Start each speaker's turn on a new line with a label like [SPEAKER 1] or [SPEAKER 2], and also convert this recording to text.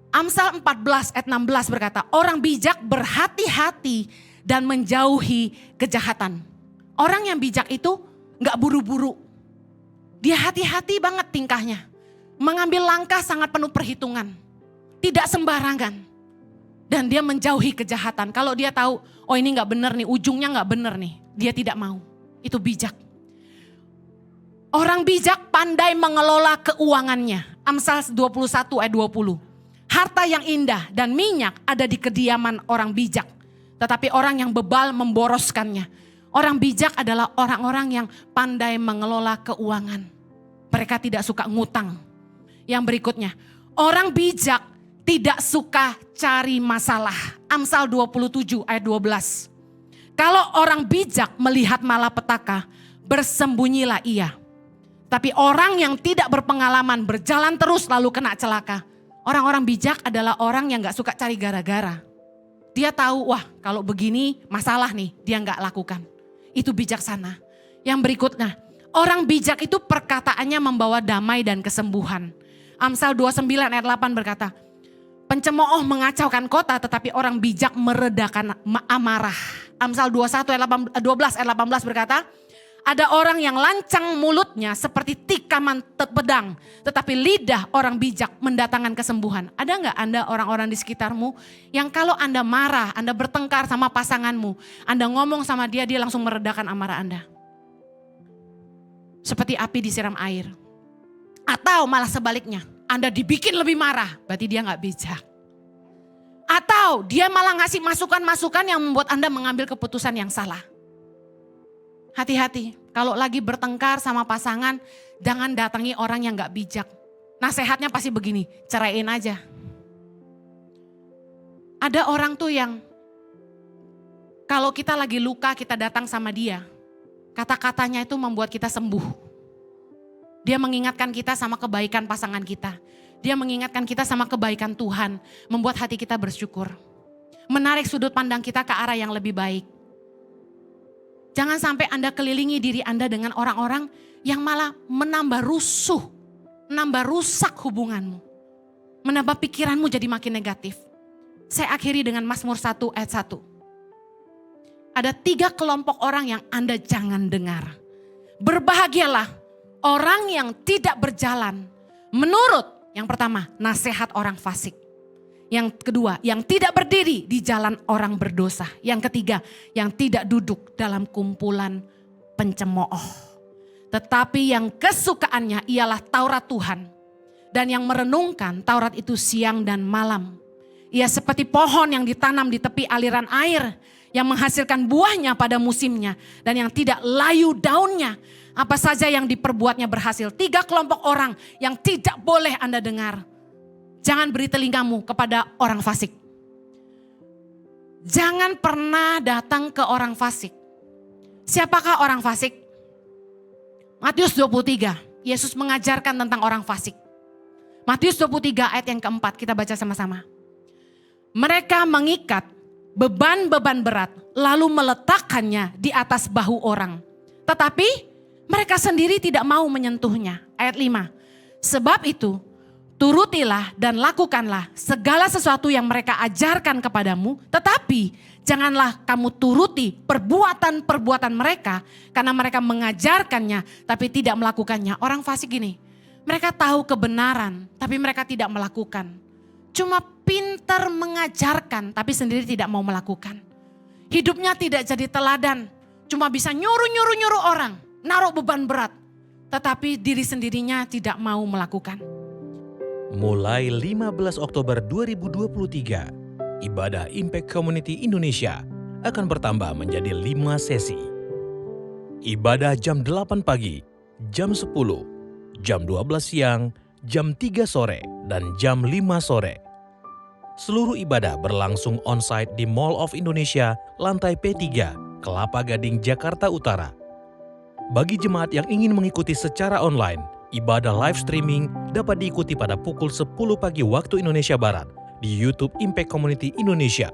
[SPEAKER 1] Amsal 14 ayat 16 berkata, orang bijak berhati-hati dan menjauhi kejahatan. Orang yang bijak itu gak buru-buru. Dia hati-hati banget tingkahnya. Mengambil langkah sangat penuh perhitungan. Tidak sembarangan. Dan dia menjauhi kejahatan. Kalau dia tahu, oh ini gak benar nih, ujungnya gak benar nih. Dia tidak mau. Itu bijak. Orang bijak pandai mengelola keuangannya. Amsal 21 ayat 20. Harta yang indah dan minyak ada di kediaman orang bijak. Tetapi orang yang bebal memboroskannya. Orang bijak adalah orang-orang yang pandai mengelola keuangan. Mereka tidak suka ngutang. Yang berikutnya, orang bijak tidak suka cari masalah. Amsal 27 ayat 12. Kalau orang bijak melihat malapetaka, bersembunyilah ia. Tapi orang yang tidak berpengalaman berjalan terus lalu kena celaka. Orang-orang bijak adalah orang yang gak suka cari gara-gara. Dia tahu, wah kalau begini masalah nih, dia gak lakukan. Itu bijaksana. Yang berikutnya, orang bijak itu perkataannya membawa damai dan kesembuhan. Amsal 29 ayat 8 berkata, pencemooh mengacaukan kota tetapi orang bijak meredakan amarah. Amsal 21 ayat 12 ayat 18 berkata, ada orang yang lancang mulutnya seperti tikaman pedang. Tetapi lidah orang bijak mendatangkan kesembuhan. Ada gak Anda orang-orang di sekitarmu yang kalau Anda marah, Anda bertengkar sama pasanganmu, Anda ngomong sama dia, dia langsung meredakan amarah Anda. Seperti api disiram air. Atau malah sebaliknya, Anda dibikin lebih marah, berarti dia gak bijak. Atau dia malah ngasih masukan-masukan yang membuat Anda mengambil keputusan yang salah. Hati-hati, kalau lagi bertengkar sama pasangan, jangan datangi orang yang gak bijak. Nasehatnya pasti begini, ceraiin aja. Ada orang tuh yang, kalau kita lagi luka, kita datang sama dia. Kata-katanya itu membuat kita sembuh. Dia mengingatkan kita sama kebaikan pasangan kita. Dia mengingatkan kita sama kebaikan Tuhan, membuat hati kita bersyukur. Menarik sudut pandang kita ke arah yang lebih baik. Jangan sampai Anda kelilingi diri Anda dengan orang-orang yang malah menambah rusuh, menambah rusak hubunganmu. Menambah pikiranmu jadi makin negatif. Saya akhiri dengan Mazmur 1 ayat 1. Ada 3 kelompok orang yang Anda jangan dengar. Berbahagialah orang yang tidak berjalan menurut, yang pertama, nasihat orang fasik. Yang kedua, yang tidak berdiri di jalan orang berdosa. Yang ketiga, yang tidak duduk dalam kumpulan pencemooh. Tetapi yang kesukaannya ialah Taurat Tuhan. Dan yang merenungkan Taurat itu siang dan malam. Ia seperti pohon yang ditanam di tepi aliran air. Yang menghasilkan buahnya pada musimnya. Dan yang tidak layu daunnya. Apa saja yang diperbuatnya berhasil. 3 kelompok orang yang tidak boleh Anda dengar. Jangan beri telingamu kepada orang fasik. Jangan pernah datang ke orang fasik. Siapakah orang fasik? Matius 23, Yesus mengajarkan tentang orang fasik. Matius 23 ayat yang keempat, kita baca sama-sama. Mereka mengikat beban-beban berat, lalu meletakkannya di atas bahu orang. Tetapi mereka sendiri tidak mau menyentuhnya. Ayat 5, sebab itu, turutilah dan lakukanlah segala sesuatu yang mereka ajarkan kepadamu. Tetapi janganlah kamu turuti perbuatan-perbuatan mereka. Karena mereka mengajarkannya tapi tidak melakukannya. Orang fasik gini, mereka tahu kebenaran tapi mereka tidak melakukan. Cuma pintar mengajarkan tapi sendiri tidak mau melakukan. Hidupnya tidak jadi teladan. Cuma bisa nyuruh orang, naruh beban berat. Tetapi diri sendirinya tidak mau melakukan.
[SPEAKER 2] Mulai 15 Oktober 2023, ibadah Impact Community Indonesia akan bertambah menjadi 5 sesi. Ibadah jam 8 pagi, jam 10, jam 12 siang, jam 3 sore, dan jam 5 sore. Seluruh ibadah berlangsung on-site di Mall of Indonesia, lantai P3, Kelapa Gading, Jakarta Utara. Bagi jemaat yang ingin mengikuti secara online, ibadah live streaming dapat diikuti pada pukul 10 pagi waktu Indonesia Barat di YouTube Impact Community Indonesia